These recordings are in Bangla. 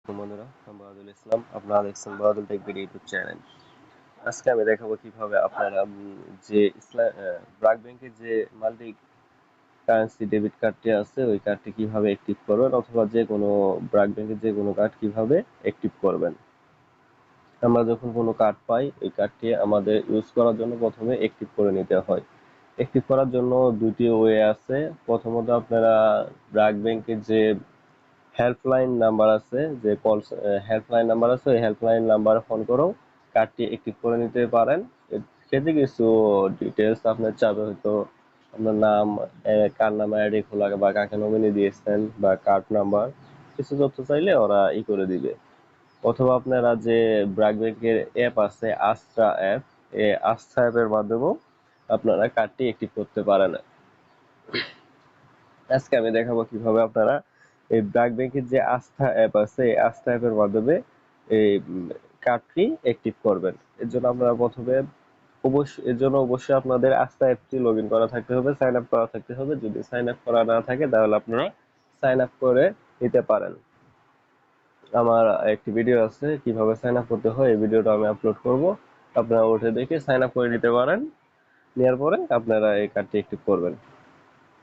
বন্ধুরা, আমি বরাদুল ইসলাম। আপনারা দেখছেন বরাদুল টেক বিডি ইউটিউব চ্যানেল। আজকে আমি দেখাবো কিভাবে আপনারা যে ব্রাক ব্যাংকের যে মাল্টি কারেন্সি ডেবিট কার্ডটি আছে ওই কার্ডটি কিভাবে অ্যাক্টিভ করবেন, অথবা যে কোনো ব্রাক ব্যাংকের যে কোনো কার্ড কিভাবে অ্যাক্টিভ করবেন। আমরা যখন কোনো কার্ড পাই ওই কার্ডটি আমাদের ইউজ করার জন্য প্রথমে অ্যাক্টিভ করে নিতে হয়। অ্যাক্টিভ করার জন্য দুটি ওয়ে আছে। প্রথমত আপনারা ব্রাক ব্যাংকের যে হেল্পলাইন নাম্বার আছে, যে কল হেল্পলাইন নাম্বার আছে, ওই হেল্পলাইন নাম্বারে ফোন করেও কার্ডটি অ্যাক্টিভ করে নিতে পারেন। সেতে কিছু ডিটেলস আপনার চাবে, হয়তো আপনার নাম, কার নামে আইডি খোলা বা কাকে নমিনি দিয়েছেন বা কার্ড নাম্বার, কিছু তথ্য চাইলে ওরা করে দিবে। অথবা আপনারা যে ব্র্যাক ব্যাংকের অ্যাপ আছে আস্থা অ্যাপ, এই আস্থা অ্যাপের মাধ্যমেও আপনারা কার্ডটি অ্যাক্টিভ করতে পারেন। আজকে আমি দেখাবো কিভাবে আপনারা এই ব্র্যাক ব্যাংকের যে আস্থা অ্যাপ আছে এই আস্থা অ্যাপের মাধ্যমে এই কার্ডটি অ্যাক্টিভ করবেন। এর জন্য আপনারা প্রথমে অবশ্যই আপনাদের আস্থা অ্যাপটি লগ ইন করা থাকতে হবে, সাইন আপ করা থাকতে হবে। যদি সাইন আপ করা না থাকে তাহলে আপনারা সাইন আপ করে নিতে পারেন। আমার একটি ভিডিও আছে কিভাবে সাইন আপ করতে হয়, এই ভিডিওটা আমি আপলোড করব, আপনারা ওটা দেখে সাইন আপ করে নিতে পারেন। নেওয়ার পরে আপনারা এই কার্ডটি অ্যাক্টিভ করবেন।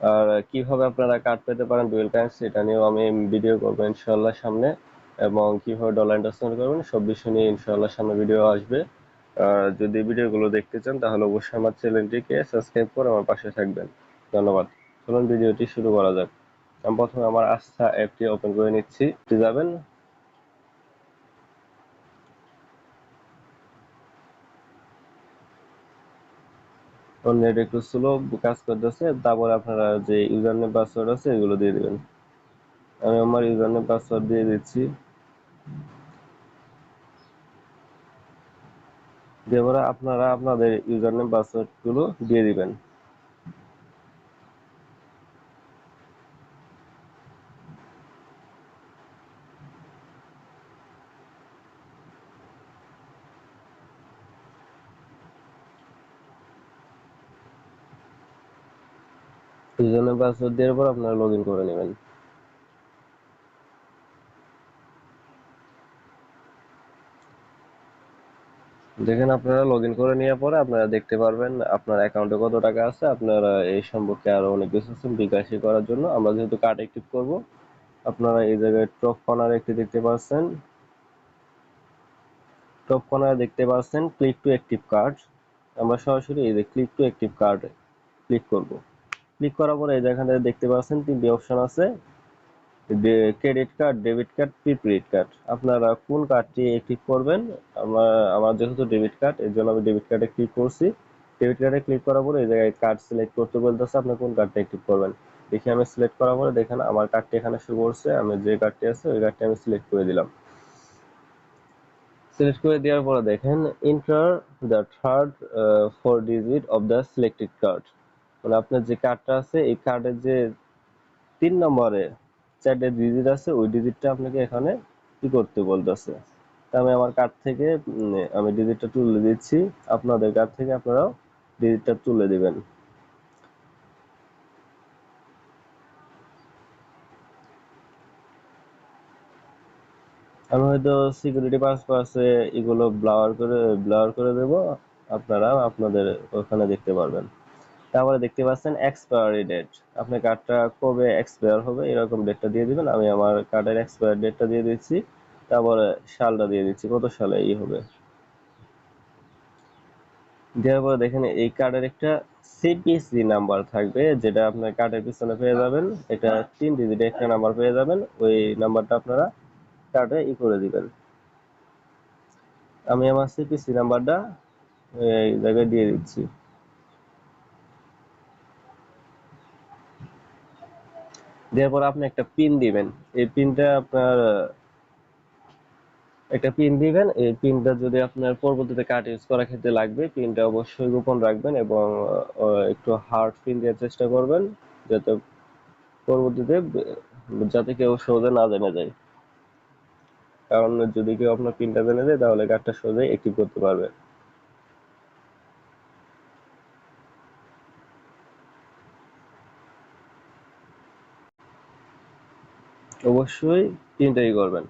আর কিভাবে আপনারা কার্ড পেতে পারেন ডুয়েল কারেন্সি, এটা নিয়েও আমি ভিডিও করবো ইনশাল্লাহ সামনে, এবং কিভাবে ডলার ইনভেস্টমেন্ট করবেন সব বিষয় নিয়ে ইনশাল্লাহ সামনে ভিডিও আসবে। আর যদি ভিডিওগুলো দেখতে চান তাহলে অবশ্যই আমার চ্যানেলটিকে সাবস্ক্রাইব করে আমার পাশে থাকবেন। ধন্যবাদ। চলুন ভিডিওটি শুরু করা যাক। আমি প্রথমে আমার আস্থা অ্যাপটি ওপেন করে নিচ্ছি। যাবেন, নেট একটু স্লো কাজ করতেছে, তারপরে আপনারা যে ইউজার নেম পাসওয়ার্ড আছে এগুলো দিয়ে দিবেন। আমি আমার ইউজার নেম পাসওয়ার্ড দিয়ে দিচ্ছি। এবারে আপনারা আপনাদের ইউজার নেম পাসওয়ার্ড গুলো দিয়ে দিবেন। ইউজার নেম পাসওয়ার্ড দেওয়ার পর আপনারা লগ ইন করে নেবেন। দেখেন, আপনারা লগ ইন করে নেওয়ার পরে আপনারা দেখতে পারবেন আপনার অ্যাকাউন্টে কত টাকা আছে। আপনারা এই সম্পর্কে আরো অনেক কিছু আছে বিকাশই করার জন্য। আমরা যেহেতু কার্ড অ্যাক্টিভ করব, আপনারা এই জায়গায় টপ কর্নারে একটি দেখতে পাচ্ছেন, টপ কর্নারে দেখতে পাচ্ছেন ক্লিক টু অ্যাক্টিভ কার্ড। আমরা সরাসরি এই যে click to active card click করব। ক্লিক করার পরে এই যেখানে দেখতে পাচ্ছেন তিনটি অপশন আছে, credit card, debit card, prepaid card. আপনারা কোন কার্ডটি অ্যাক্টিভ করবেন? আমার যেহেতু ডেবিট কার্ড, এর জন্য আমি ডেবিট কার্ডে ক্লিক করছি। ডেবিট কার্ডে ক্লিক করার পরে এই জায়গায় কার্ড সিলেক্ট করতে বলতেছে আপনি কোন কার্ডটা অ্যাক্টিভ করবেন। দেখি আমি সিলেক্ট করার পরে দেখেন আমার কার্ডটি এখানে শো করছে। আমি যে কার্ডটি আছে ওই কার্ডটি আমি সিলেক্ট করে দিলাম। সিলেক্ট করে দেওয়ার পরে দেখেন enter the third 4 digit of the selected card, মানে আপনার যে কার্ডটা আছে এই কার্ডের যে 3 নম্বরে 4টে ডিজিট আছে ওই ডিজিটটা আপনাকে এখানে কি করতে বলতেছে। তা আমি আমার কার্ড থেকে আমি ডিজিটটা তুলে দিচ্ছি। আপনাদের কার্ড থেকে আপনারাও ডিজিটটা তুলে দিবেন। আমি হয়তো সিকিউরিটি পারপাসে এগুলো ব্লার করে দেব, আপনারা আপনাদের ওখানে দেখতে পারবেন। তারপরে দেখতে পাচ্ছেন এক্সপায়ারি ডেট, আপনার কার্ডটা কবে এক্সপায়ার হবে এরকম ডেটটা দিয়ে দিবেন। আমি আমার কার্ডের এক্সপায়ার ডেটটা দিয়ে দিচ্ছি, তারপরে সালটা দিয়ে দিচ্ছি কত সালে হবে। দেওয়ার পরে দেখেন এই কার্ডের একটা সিপিসি নাম্বার থাকবে, যেটা আপনার কার্ডের পিছনে পেয়ে যাবেন। এটা 3 ডিজিট একটা নাম্বার পেয়ে যাবেন, ওই নাম্বারটা আপনারা কার্ডে করে দিবেন। আমি আমার সিপিসি নাম্বারটা এই জায়গায় দিয়ে দিচ্ছি। দেওয়ার পর আপনি একটা পিন দিবেন। এই পিনটা আপনার একটা পিন দিবেন। এই পিনটা যদি আপনার পরবর্তীতে কার্ড ইউজ করার ক্ষেত্রে লাগবে, পিনটা অবশ্যই গোপন রাখবেন এবং একটু হার্ড পিন দেওয়ার চেষ্টা করবেন, যাতে পরবর্তীতে যাতে কেউ সহজে না জেনে যায়। কারণ যদি কেউ আপনার পিনটা জেনে যায় তাহলে কার্ডটা সহজেই অ্যাক্টিভ করতে পারবে। অবশ্যই পিনটাই করবেন।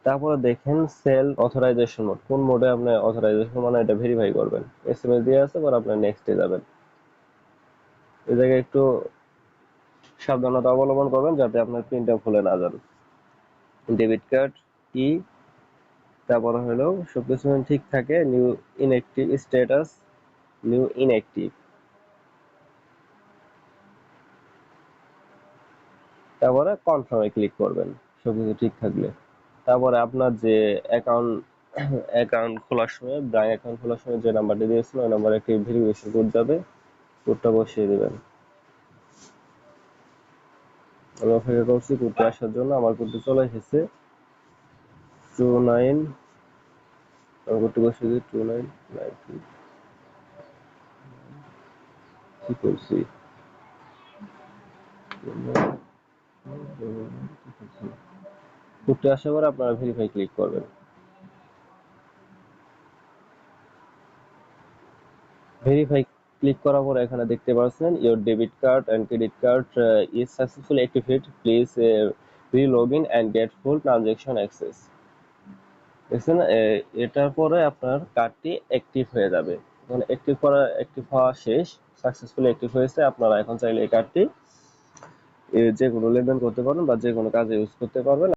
তারপরে দেখেন সেল অথরাইজেশন মোড, কোন মোডে আপনি অথরাইজেশন মানে এটা ভেরিফাই করবেন। এসএমএস দিয়ে আছে, পর আপনি নেক্সটে যাবেন। এই জায়গায় একটু সাবধানতা অবলম্বন করবেন যাতে আপনার পিনটা ভুলে না যান। ডেবিট কার্ড ই, তারপরে হলো সবকিছু ঠিক থাকে, new inactive status, new inactive, তারপরে কনফার্মে ক্লিক করবেন সবকিছু ঠিক থাকলে। তারপরে আপনার যে অ্যাকাউন্ট অ্যাকাউন্ট খোলার সময়, ব্যাংক অ্যাকাউন্ট খোলার সময় যে নাম্বারটি দিয়েছিল ওই নাম্বারে একটি ভেরিফিকেশন কোড যাবে, কোডটা বসিয়ে দেবেন। আমি অপেক্ষা করছি কোডটা আসার জন্য, আমার কোডটি চলে এসেছে 29, আমি কোডটি বসিয়ে দিই 2992। কি করছি, কোডটি আসার পরে আপনারা ভেরিফাই ক্লিক করবেন। ভেরিফাই ক্লিক করার পরে এখানে দেখতে পাচ্ছেন your debit card and credit card is successfully activated, please relog in and get full transaction access. দেখছেন, এটার পরে আপনার কার্ডটি অ্যাক্টিভ হয়ে যাবে। এখন অ্যাক্টিভ হওয়া শেষ, সাকসেসফুলি অ্যাক্টিভ হয়েছে। আপনারা এখন চাইলে এই কার্ডটি যে কোনো লেনদেন করতে পারবেন বা যে কোনো কাজে ইউজ করতে পারবেন।